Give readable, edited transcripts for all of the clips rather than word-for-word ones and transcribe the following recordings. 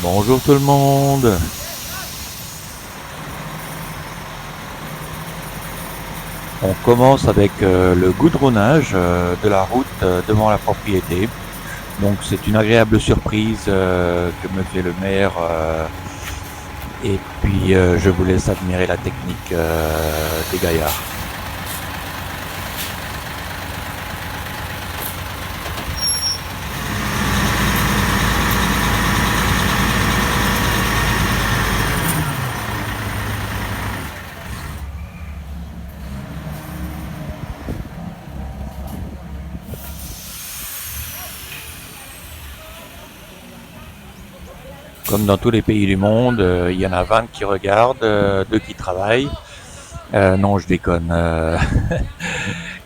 Bonjour tout le monde. On commence avec le goudronnage de la route devant la propriété. Donc c'est une agréable surprise que me fait le maire. Et puis je vous laisse admirer la technique des gaillards. Comme dans tous les pays du monde, il y en a 20 qui regardent, 2 qui travaillent. Non, je déconne.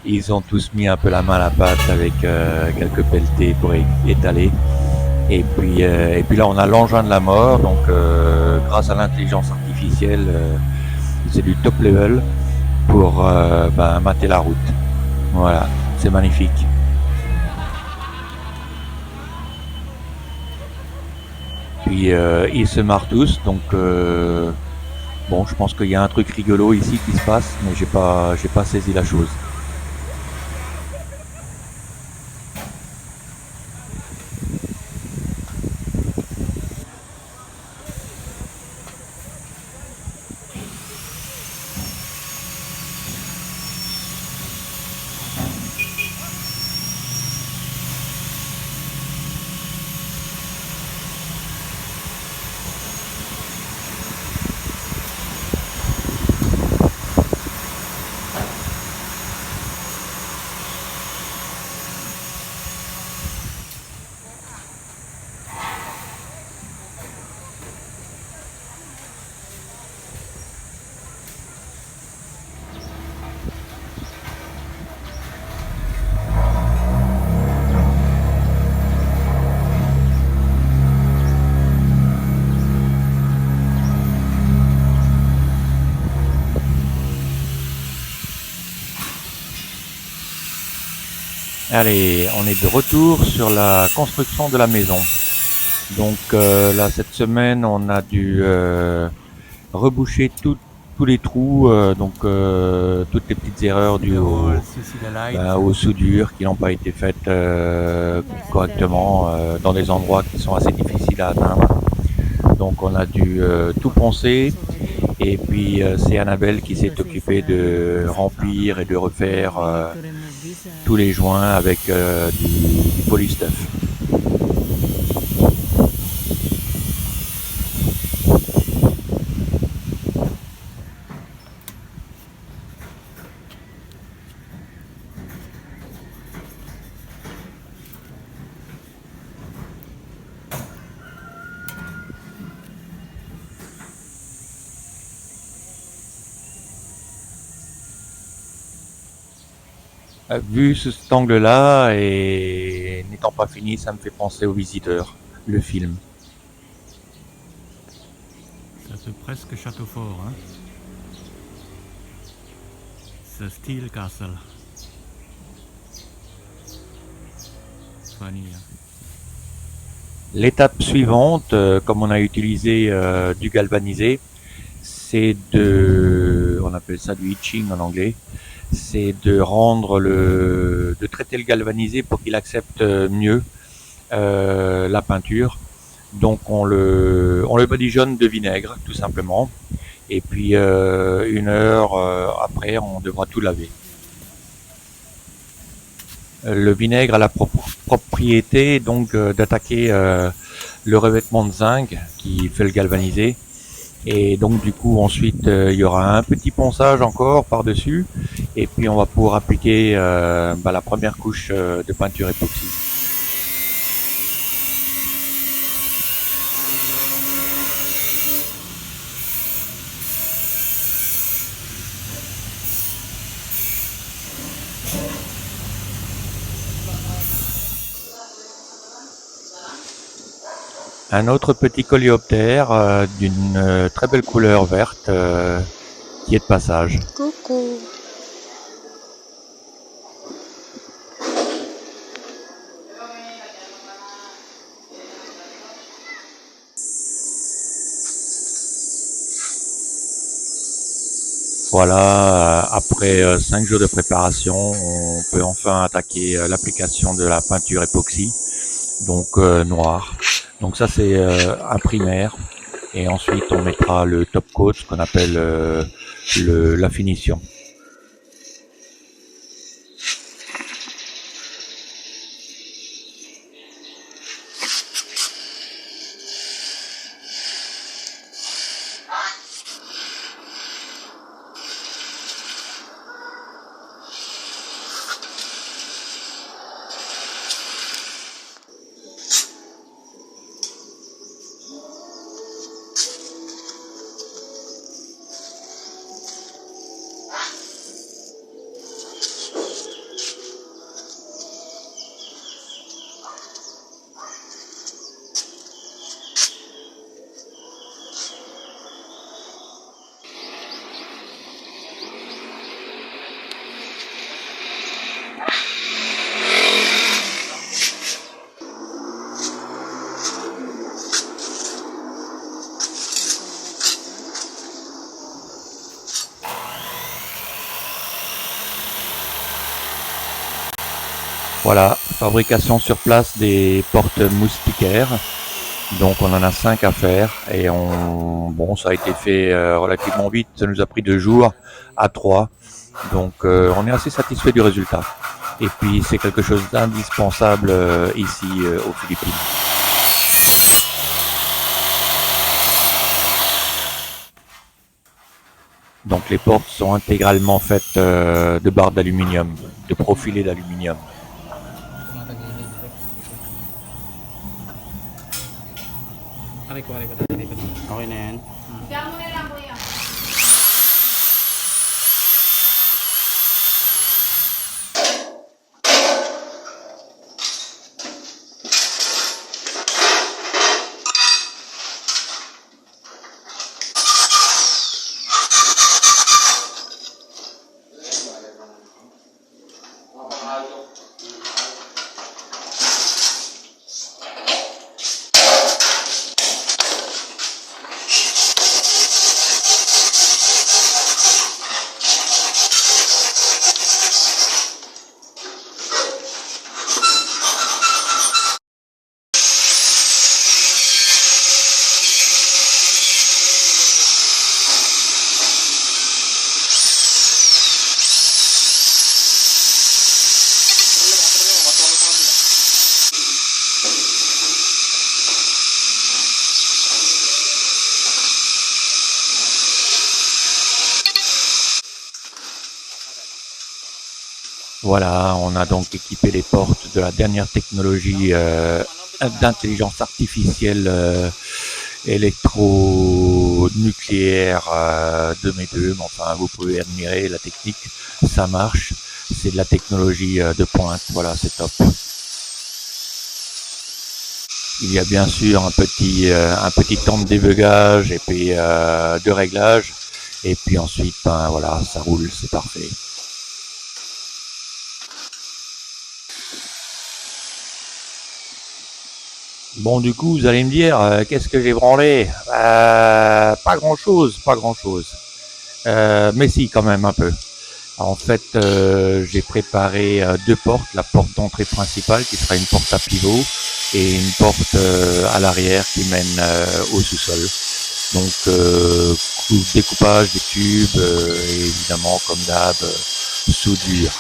Ils ont tous mis un peu la main à la pâte avec quelques pelletés pour étaler. Et puis là, on a l'engin de la mort. Donc, grâce à l'intelligence artificielle, c'est du top level pour mater la route. Voilà, c'est magnifique. Puis ils se marrent tous. Donc, bon, je pense qu'il y a un truc rigolo ici qui se passe, mais j'ai pas saisi la chose. Allez, on est de retour sur la construction de la maison. Donc là, cette semaine, on a dû reboucher tous les trous, toutes les petites erreurs dues aux soudures qui n'ont pas été faites correctement dans des endroits qui sont assez difficiles à atteindre. Donc on a dû tout poncer et puis c'est Annabelle qui s'est occupée de remplir et de refaire tous les joints avec du polystuff. Vu sous cet angle-là et n'étant pas fini, ça me fait penser aux Visiteurs, le film. Ça fait presque château fort, hein. C'est Steel Castle. Funny, hein. L'étape suivante, comme on a utilisé du galvanisé, on appelle ça du etching en anglais, c'est de traiter le galvanisé pour qu'il accepte mieux la peinture. Donc on le badigeonne de vinaigre tout simplement. Et puis 1 heure après, on devra tout laver. Le vinaigre a la propriété donc d'attaquer le revêtement de zinc qui fait le galvanisé. Et donc du coup ensuite il y aura un petit ponçage encore par-dessus. Et puis on va pouvoir appliquer la première couche de peinture époxy. Un autre petit coléoptère d'une très belle couleur verte qui est de passage. Coucou. Voilà, après 5 jours de préparation, on peut enfin attaquer l'application de la peinture époxy, donc noire. Donc ça c'est un primaire, et ensuite on mettra le top coat, ce qu'on appelle la finition. Voilà, fabrication sur place des portes moustiquaires. Donc on en a 5 à faire, et bon, ça a été fait relativement vite, ça nous a pris 2 jours à 3. Donc on est assez satisfait du résultat. Et puis c'est quelque chose d'indispensable ici aux Philippines. Donc les portes sont intégralement faites de barres d'aluminium, de profilés d'aluminium. Okay na yan. Diyan mo na lang, kuya. Voilà, on a donc équipé les portes de la dernière technologie d'intelligence artificielle électronucléaire 2 mais enfin vous pouvez admirer la technique, ça marche, c'est de la technologie de pointe, voilà, c'est top. Il y a bien sûr un petit temps de débugage et puis de réglage, et puis ensuite ben voilà, ça roule, c'est parfait. Bon, du coup, vous allez me dire, qu'est-ce que j'ai branlé? Pas grand-chose, pas grand-chose. Mais si, quand même, un peu. En fait, j'ai préparé 2 portes. La porte d'entrée principale, qui sera une porte à pivot, et une porte à l'arrière qui mène au sous-sol. Donc, découpage des tubes, et évidemment, comme d'hab, soudure.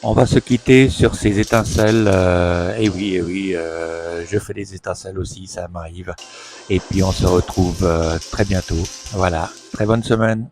On va se quitter sur ces étincelles. Et oui, je fais des étincelles aussi, ça m'arrive. Et puis on se retrouve très bientôt. Voilà, très bonne semaine.